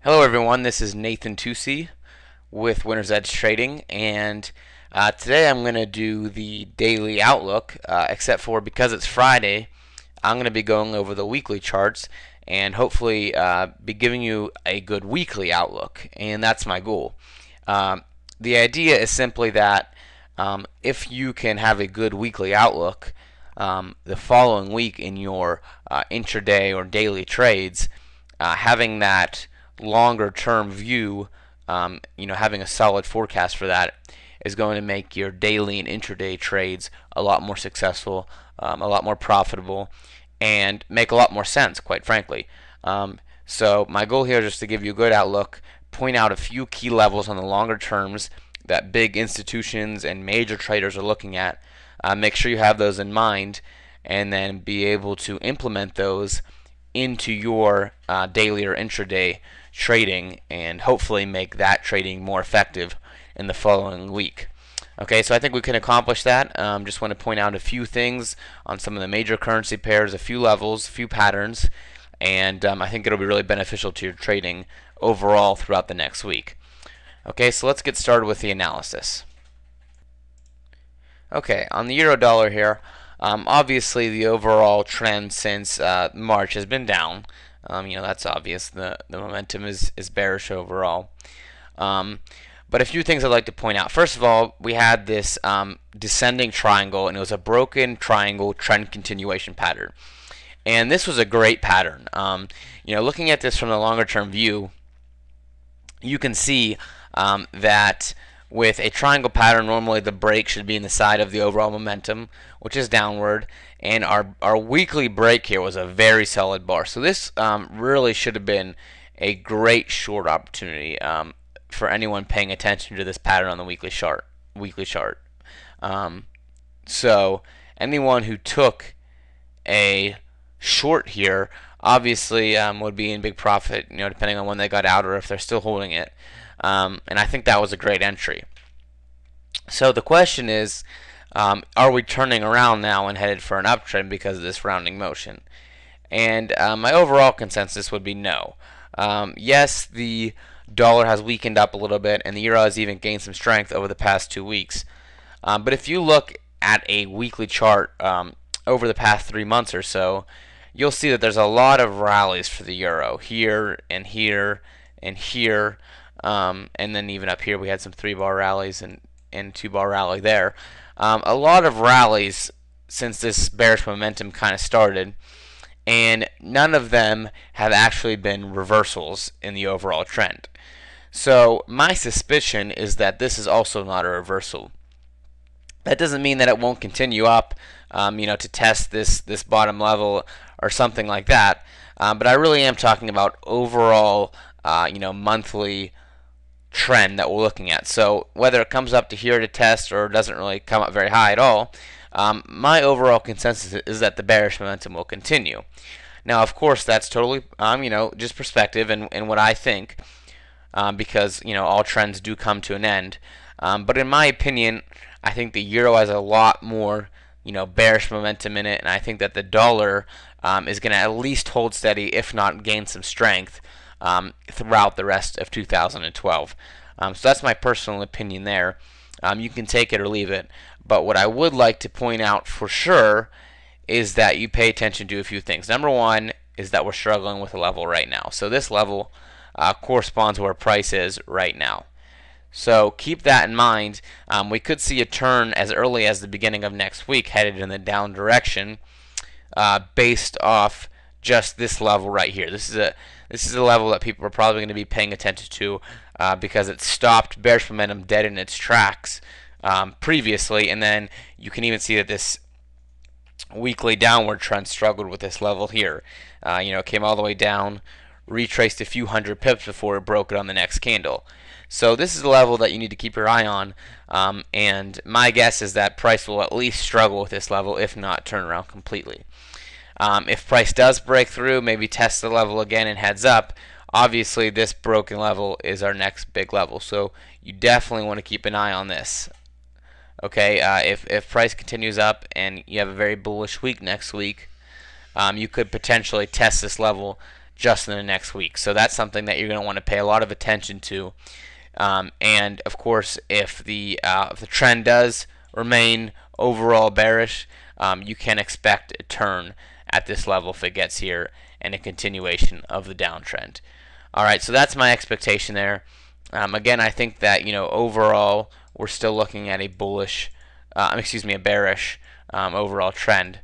Hello everyone, this is Nathan Tusi with Winner's Edge Trading, and today I'm going to do the daily outlook, except for because it's Friday, I'm going to be going over the weekly charts and hopefully be giving you a good weekly outlook, and that's my goal. The idea is simply that if you can have a good weekly outlook the following week in your intraday or daily trades, having that longer term view, having a solid forecast for that is going to make your daily and intraday trades a lot more successful, a lot more profitable, and make a lot more sense, quite frankly. So my goal here is just to give you a good outlook, point out a few key levels on the longer terms that big institutions and major traders are looking at. Make sure you have those in mind, and then be able to implement those into your daily or intraday trading, and hopefully make that trading more effective in the following week. Okay, so I think we can accomplish that. Just want to point out a few things on some of the major currency pairs, a few levels, a few patterns, and I think it'll be really beneficial to your trading overall throughout the next week. Okay, so let's get started with the analysis. Okay, on the euro dollar here, obviously the overall trend since March has been down. That's obvious. The momentum is bearish overall. But a few things I'd like to point out. First of all, we had this descending triangle, and it was a broken triangle trend continuation pattern. And this was a great pattern. Looking at this from the longer term view, you can see that with a triangle pattern, normally the break should be in the side of the overall momentum, which is downward. And our weekly break here was a very solid bar. So this really should have been a great short opportunity for anyone paying attention to this pattern on the weekly chart. So anyone who took a short here obviously would be in big profit, depending on when they got out or if they're still holding it. And I think that was a great entry. So the question is, are we turning around now and headed for an uptrend because of this rounding motion? And my overall consensus would be no. Yes, the dollar has weakened up a little bit, and the euro has even gained some strength over the past 2 weeks. But if you look at a weekly chart over the past 3 months or so, you'll see that there's a lot of rallies for the euro here and here and here, and then even up here we had some 3-bar rallies and 2-bar rally there. A lot of rallies since this bearish momentum kind of started, and none of them have actually been reversals in the overall trend. So my suspicion is that this is also not a reversal. That doesn't mean that it won't continue up, to test this bottom level or something like that. But I really am talking about overall, monthly trend that we're looking at. So whether it comes up to here to test or doesn't really come up very high at all, my overall consensus is that the bearish momentum will continue. Now, of course, that's totally, just perspective and what I think, because, all trends do come to an end. But in my opinion, I think the euro has a lot more, bearish momentum in it, and I think that the dollar is going to at least hold steady, if not gain some strength, throughout the rest of 2012. So that's my personal opinion there. You can take it or leave it. But what I would like to point out for sure is that you pay attention to a few things. Number one is that we're struggling with a level right now. So this level corresponds to where price is right now. So keep that in mind. We could see a turn as early as the beginning of next week headed in the down direction based off just this level right here. This is a level that people are probably going to be paying attention to because it stopped bearish momentum dead in its tracks previously, and then you can even see that this weekly downward trend struggled with this level here. It came all the way down, retraced a few hundred pips before it broke it on the next candle. So this is a level that you need to keep your eye on, and my guess is that price will at least struggle with this level, if not turn around completely. If price does break through, maybe test the level again and heads up, obviously this broken level is our next big level. So you definitely want to keep an eye on this. Okay, if price continues up and you have a very bullish week next week, you could potentially test this level just in the next week. So that's something that you're going to want to pay a lot of attention to. And of course, if the trend does remain overall bearish, you can expect a turn at this level if it gets here and a continuation of the downtrend. All right, so that's my expectation there. Again, I think that overall we're still looking at a bullish, a bearish overall trend,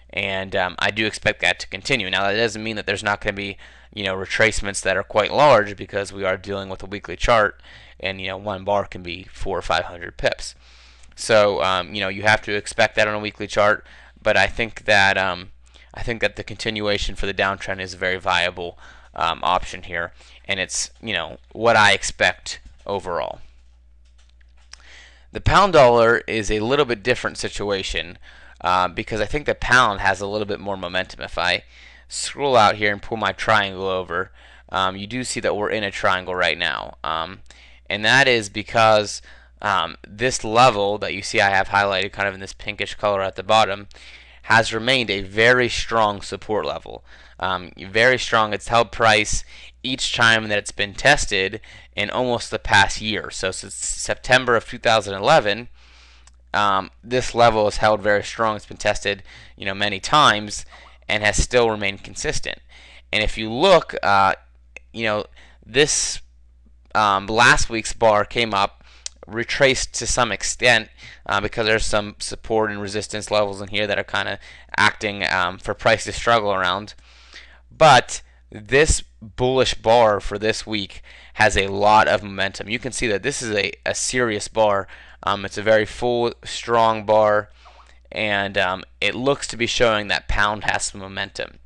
and I do expect that to continue. Now that doesn't mean that there's not going to be retracements that are quite large, because we are dealing with a weekly chart, and one bar can be 400 or 500 pips. So you have to expect that on a weekly chart, but I think that the continuation for the downtrend is a very viable option here, and it's what I expect overall. The pound dollar is a little bit different situation, because I think the pound has a little bit more momentum. If I scroll out here and pull my triangle over, you do see that we're in a triangle right now, and that is because this level that you see I have highlighted kind of in this pinkish color at the bottom has remained a very strong support level. Very strong. It's held price each time that it's been tested in almost the past year. So since September of 2011, this level is held very strong. It's been tested many times and has still remained consistent. And if you look, this last week's bar came up, retraced to some extent, because there's some support and resistance levels in here that are kind of acting for price to struggle around. But this bullish bar for this week has a lot of momentum. You can see that this is a serious bar. It's a very full, strong bar, and it looks to be showing that pound has some momentum.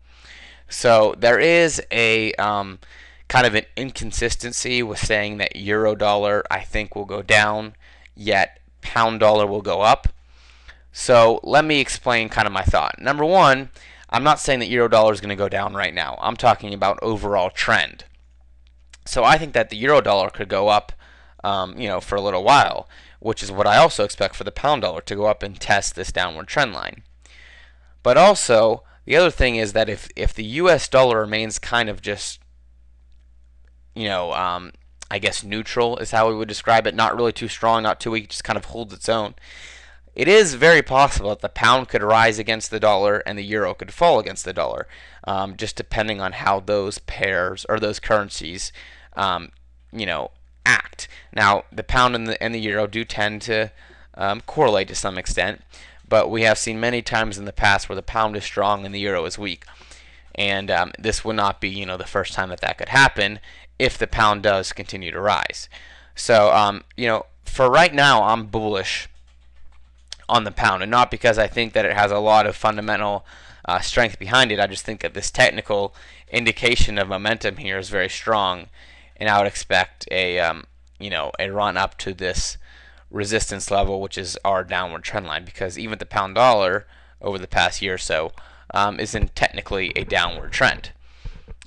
So there is a kind of an inconsistency with saying that euro dollar I think will go down, yet pound dollar will go up. So let me explain kind of my thought. Number one, I'm not saying that euro dollar is going to go down right now. I'm talking about overall trend. So I think that the euro dollar could go up, for a little while, which is what I also expect for the pound dollar to go up and test this downward trend line. But also, the other thing is that if the US dollar remains kind of just, I guess neutral is how we would describe it, not really too strong, not too weak, just kind of holds its own, it is very possible that the pound could rise against the dollar and the euro could fall against the dollar, just depending on how those pairs or those currencies, act. Now, the pound and the euro do tend to correlate to some extent, but we have seen many times in the past where the pound is strong and the euro is weak, and this would not be the first time that could happen if the pound does continue to rise. So for right now, I'm bullish on the pound, and not because I think that it has a lot of fundamental strength behind it. I just think that this technical indication of momentum here is very strong, and I would expect a run up to this resistance level, which is our downward trend line, because even the pound dollar over the past year or so is in technically a downward trend.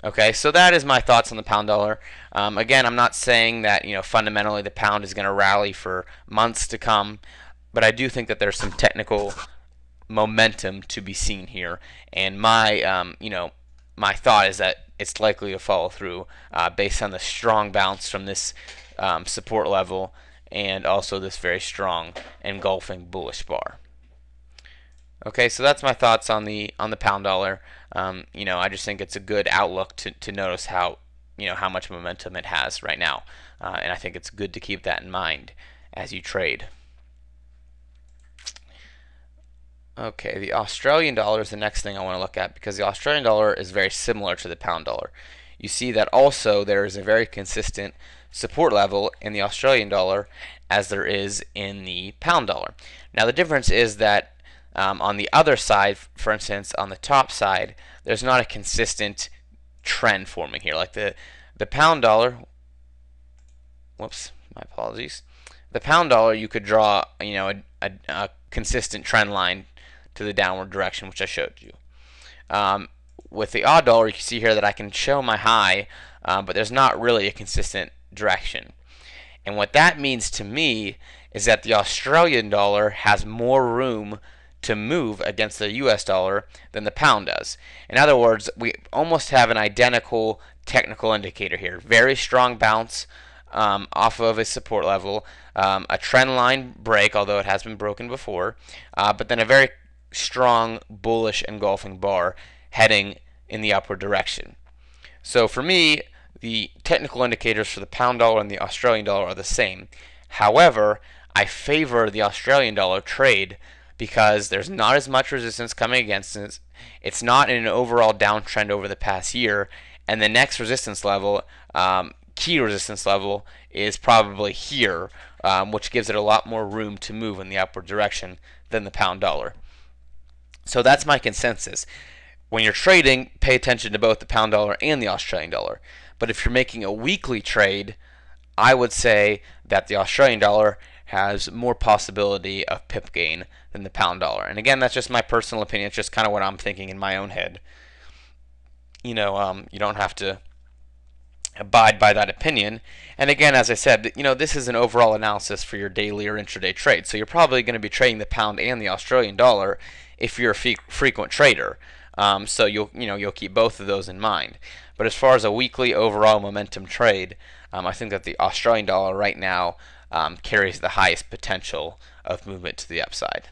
Okay, so that is my thoughts on the pound dollar. Again, I'm not saying that fundamentally the pound is going to rally for months to come, but I do think that there's some technical momentum to be seen here, and my my thought is that it's likely to follow through based on the strong bounce from this support level, and also this very strong engulfing bullish bar. Okay, so that's my thoughts on the pound dollar. I just think it's a good outlook to notice how how much momentum it has right now, and I think it's good to keep that in mind as you trade. Okay, the Australian dollar is the next thing I want to look at, because the Australian dollar is very similar to the pound dollar. You see that also there is a very consistent support level in the Australian dollar as there is in the pound dollar. Now the difference is that on the other side, for instance, on the top side, there's not a consistent trend forming here. Like the pound dollar, whoops, my apologies. The pound dollar, you could draw a consistent trend line to the downward direction, which I showed you. With the AUD dollar, you can see here that I can show my high, but there's not really a consistent direction. And what that means to me is that the Australian dollar has more room to move against the US dollar than the pound does. In other words, we almost have an identical technical indicator here. Very strong bounce off of a support level, a trend line break, although it has been broken before, but then a very strong bullish engulfing bar heading in the upward direction. So for me, the technical indicators for the pound dollar and the Australian dollar are the same. However, I favor the Australian dollar trade because there's not as much resistance coming against it. It's not in an overall downtrend over the past year, and the next resistance level, key resistance level, is probably here, which gives it a lot more room to move in the upward direction than the pound dollar. So that's my consensus. When you're trading, pay attention to both the pound dollar and the Australian dollar. But if you're making a weekly trade, I would say that the Australian dollar has more possibility of pip gain than the pound dollar. And again, that's just my personal opinion. It's just kind of what I'm thinking in my own head. You don't have to abide by that opinion. And again, as I said, this is an overall analysis for your daily or intraday trade. So you're probably going to be trading the pound and the Australian dollar if you're a frequent trader. So you'll keep both of those in mind. But as far as a weekly overall momentum trade, I think that the Australian dollar right now carries the highest potential of movement to the upside.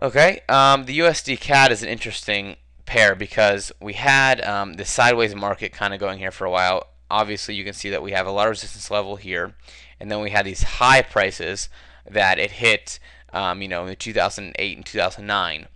Okay, the USDCAD is an interesting pair because we had this sideways market kind of going here for a while. Obviously, you can see that we have a lot of resistance level here, and then we had these high prices that it hit, in 2008 and 2009.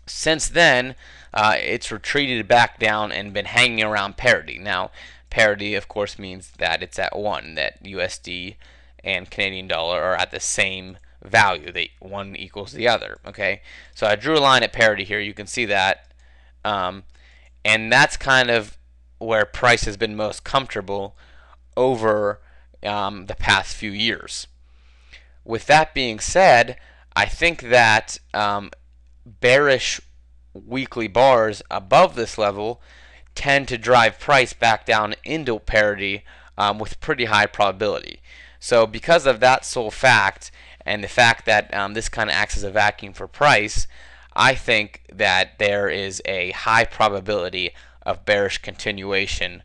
Since then, it's retreated back down and been hanging around parity. Now, parity, of course, means that it's at 1, that USD and Canadian dollar are at the same value. One equals the other. Okay, so I drew a line at parity here. You can see that, and that's kind of where price has been most comfortable over the past few years. With that being said, I think that bearish weekly bars above this level tend to drive price back down into parity with pretty high probability. So because of that sole fact and the fact that this kind of acts as a vacuum for price, I think that there is a high probability of bearish continuation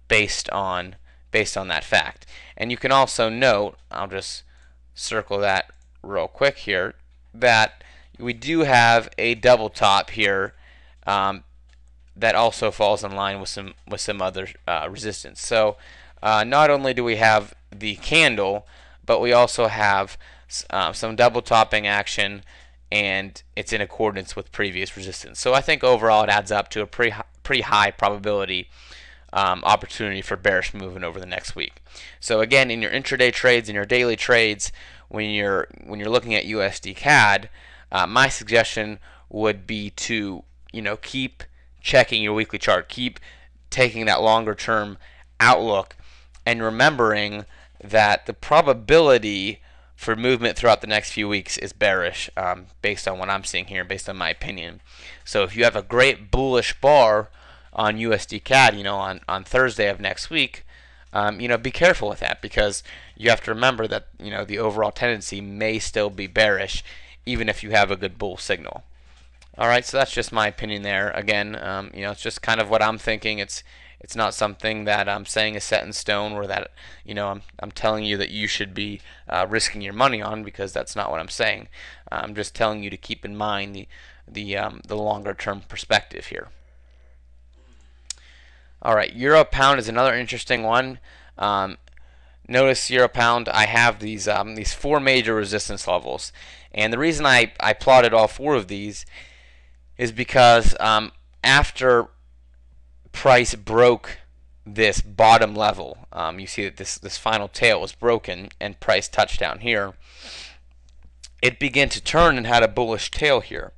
based on that fact. And you can also note, I'll just circle that real quick here, that we do have a double top here that also falls in line with some other resistance. So not only do we have the candle, but we also have some double topping action, and it's in accordance with previous resistance. So I think overall it adds up to a pretty high probability opportunity for bearish movement over the next week. So again, in your intraday trades and your daily trades, when you're looking at USDCAD, my suggestion would be to keep checking your weekly chart, keep taking that longer term outlook, and remembering that the probability for movement throughout the next few weeks is bearish, based on what I'm seeing here, based on my opinion. So if you have a great bullish bar on USDCAD, on Thursday of next week, be careful with that, because you have to remember that the overall tendency may still be bearish, even if you have a good bull signal. All right, so that's just my opinion there. Again, it's just kind of what I'm thinking. It's not something that I'm saying is set in stone, or that I'm telling you that you should be risking your money on, because that's not what I'm saying. I'm just telling you to keep in mind the longer term perspective here. All right, Euro Pound is another interesting one. Notice Euro Pound, I have these 4 major resistance levels, and the reason I plotted all 4 of these is because after price broke this bottom level, you see that this final tail was broken and price touched down here, it began to turn and had a bullish tail here.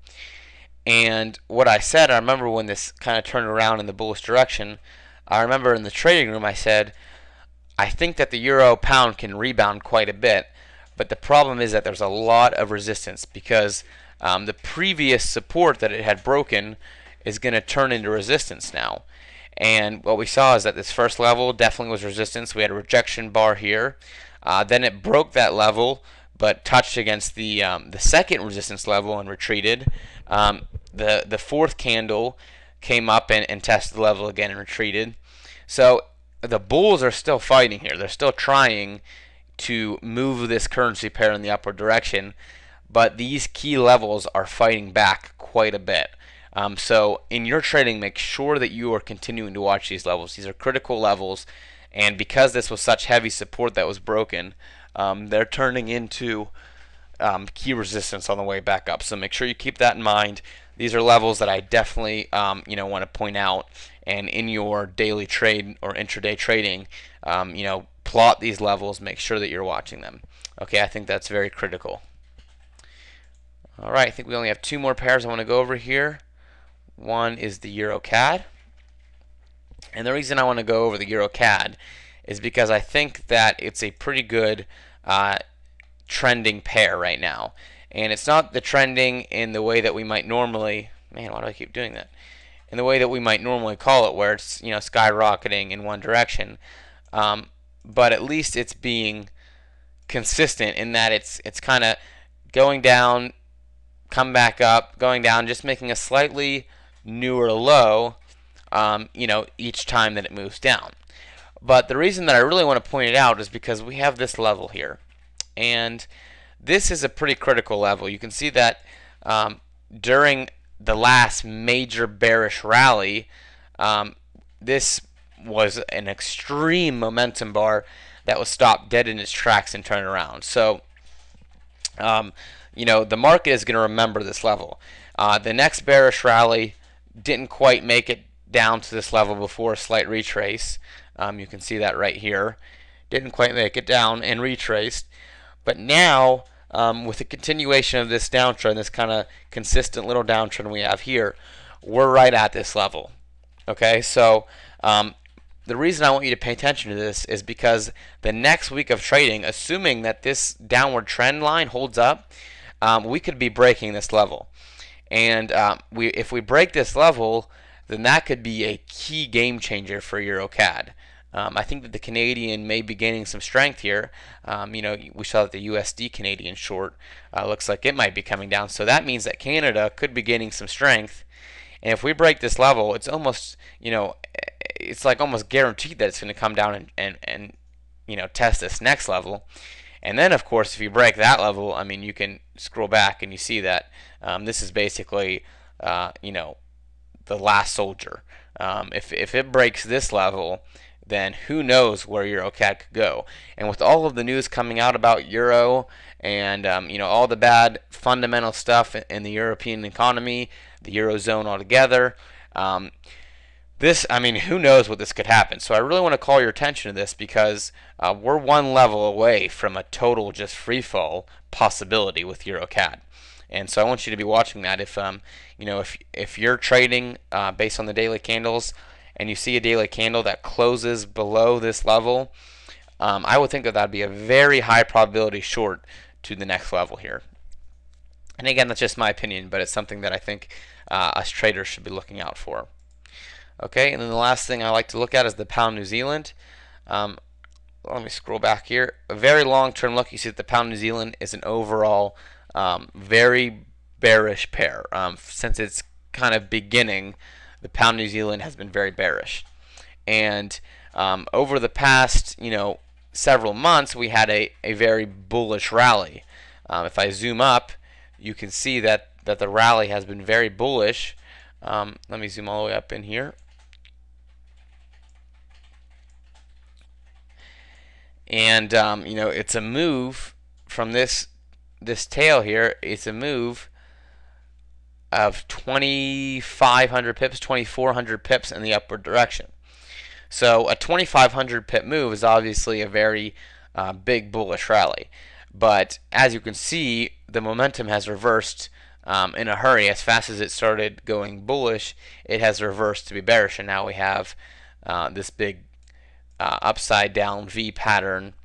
And what I said, I remember when this kind of turned around in the bullish direction, I remember in the trading room I said, I think that the Euro Pound can rebound quite a bit, but the problem is that there's a lot of resistance, because the previous support that it had broken is going to turn into resistance now. And what we saw is that this first level definitely was resistance. We had a rejection bar here. Then it broke that level, but touched against the second resistance level and retreated. The fourth candle came up and tested the level again and retreated. So the bulls are still fighting here. They're still trying to move this currency pair in the upward direction, but these key levels are fighting back quite a bit. So in your trading, make sure that you are continuing to watch these levels. These are critical levels, and because this was such heavy support that was broken, they're turning into key resistance on the way back up. So make sure you keep that in mind. These are levels that I definitely want to point out, and in your daily trade or intraday trading, plot these levels. Make sure that you're watching them. Okay, I think that's very critical. All right, I think we only have two more pairs I want to go over here. One is the EURCAD. And the reason I want to go over the EURCAD is because I think that it's a pretty good trending pair right now. And it's not the trending in the way that we might normally, man, why do I keep doing that? In the way that we might normally call it, where it's skyrocketing in one direction. But at least it's being consistent in that it's kind of going down, come back up, going down, just making a slightly newer low, each time that it moves down. But the reason that I really want to point it out is because we have this level here, and this is a pretty critical level. You can see that during the last major bearish rally, this was an extreme momentum bar that was stopped dead in its tracks and turned around. So the market is going to remember this level. The next bearish rally didn't quite make it down to this level before a slight retrace. You can see that right here. Didn't quite make it down and retraced. But now, with the continuation of this downtrend, this kind of consistent little downtrend we have here, we're right at this level. Okay, so the reason I want you to pay attention to this is because the next week of trading, assuming that this downward trend line holds up, we could be breaking this level. And if we break this level, then that could be a key game changer for EURCAD. I think that the Canadian may be gaining some strength here. We saw that the USD Canadian short looks like it might be coming down. So that means that Canada could be gaining some strength. And if we break this level, it's almost, it's like almost guaranteed that it's going to come down and test this next level. And then, of course, if you break that level, I mean, you can scroll back and you see that this is basically, the last soldier. If it breaks this level, then who knows where EURCAD could go. And with all of the news coming out about Euro and all the bad fundamental stuff in the European economy, the Eurozone altogether, who knows what this could happen. So I really want to call your attention to this because we're one level away from a total just free fall possibility with EURCAD. And so I want you to be watching that. If you're trading based on the daily candles and you see a daily candle that closes below this level, I would think that that'd be a very high probability short to the next level here. And again, that's just my opinion, but it's something that I think us traders should be looking out for. Okay, and then the last thing I like to look at is the pound New Zealand. Let me scroll back here. A very long-term look. You see that the pound New Zealand is an overall very bearish pair. Since its kind of beginning, the pound New Zealand has been very bearish. And over the past, several months, we had a very bullish rally. If I zoom up, you can see that the rally has been very bullish. Let me zoom all the way up in here. And it's a move from this tail here. It's a move of 2,500 pips, 2,400 pips in the upward direction. So a 2,500 pip move is obviously a very big bullish rally. But as you can see, the momentum has reversed in a hurry. As fast as it started going bullish, it has reversed to be bearish, and now we have this big upside down V pattern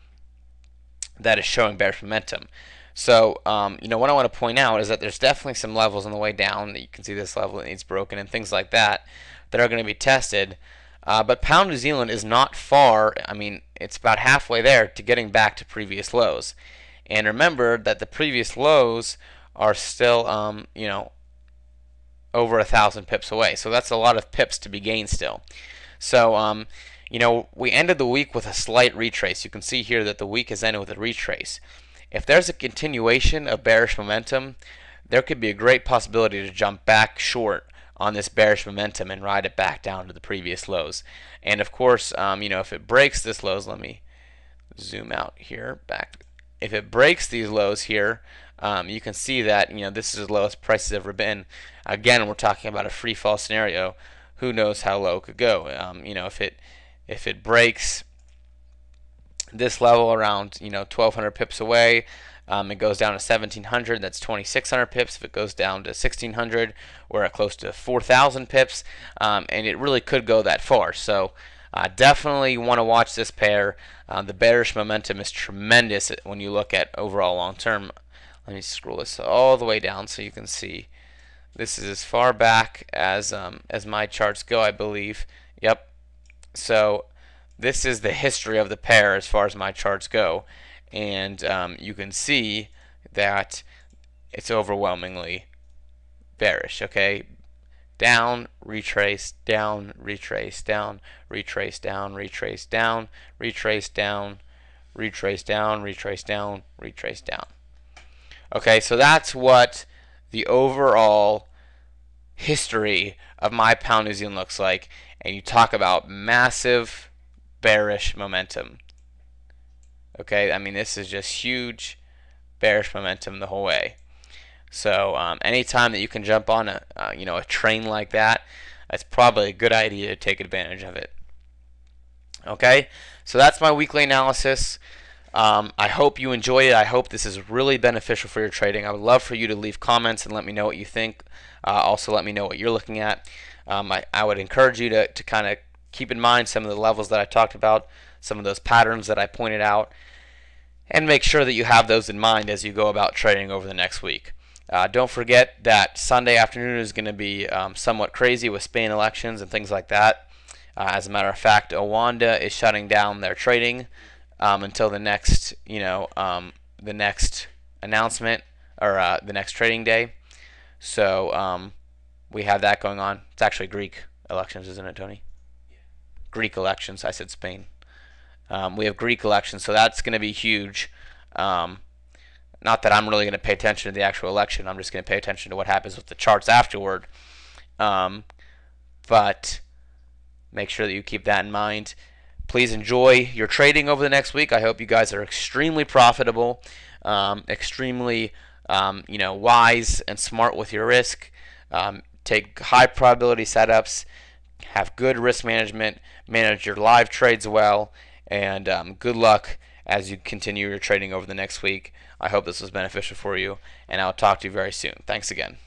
that is showing bearish momentum. So what I want to point out is that there's definitely some levels on the way down. You can see this level that needs broken and things like that are going to be tested. But pound New Zealand is not far. I mean, it's about halfway there to getting back to previous lows. And remember that the previous lows are still, over 1,000 pips away. So that's a lot of pips to be gained still. So, we ended the week with a slight retrace. You can see here that the week has ended with a retrace. If there's a continuation of bearish momentum, there could be a great possibility to jump back short on this bearish momentum and ride it back down to the previous lows. And of course, if it breaks this lows, let me zoom out here back. If it breaks these lows here, you can see that this is as low as prices have ever been. Again, we're talking about a free fall scenario. Who knows how low it could go? If it breaks this level around 1,200 pips away, it goes down to 1,700. That's 2,600 pips. If it goes down to 1,600, we're at close to 4,000 pips, and it really could go that far. So definitely want to watch this pair. The bearish momentum is tremendous when you look at overall long term. Let me scroll this all the way down so you can see. This is as far back as my charts go, I believe. Yep. So this is the history of the pair as far as my charts go, and you can see that it's overwhelmingly bearish. Okay, down, retrace, down, retrace, down, retrace, down, retrace, down, retrace, down, retrace, down, retrace, down, retrace, down. Okay, so that's what the overall history of my pound New Zealand looks like, and you talk about massive bearish momentum. Okay, I mean, this is just huge bearish momentum the whole way. So anytime that you can jump on a train like that, it's probably a good idea to take advantage of it. Okay, so that's my weekly analysis. I hope you enjoy it. I hope this is really beneficial for your trading. I would love for you to leave comments and let me know what you think. Also, let me know what you're looking at. I would encourage you to kind of keep in mind some of the levels that I talked about, some of those patterns that I pointed out, and make sure that you have those in mind as you go about trading over the next week. Don't forget that Sunday afternoon is going to be somewhat crazy with Spain elections and things like that. As a matter of fact, AUDUSD is shutting down their trading until the next, the next announcement or the next trading day. So we have that going on. It's actually Greek elections, isn't it, Tony? Yeah. Greek elections. I said Spain. We have Greek elections, so that's going to be huge. Not that I'm really going to pay attention to the actual election. I'm just going to pay attention to what happens with the charts afterward. But make sure that you keep that in mind. Please enjoy your trading over the next week. I hope you guys are extremely profitable, extremely wise and smart with your risk. Take high probability setups, have good risk management, manage your live trades well, and good luck as you continue your trading over the next week. I hope this was beneficial for you, and I'll talk to you very soon. Thanks again.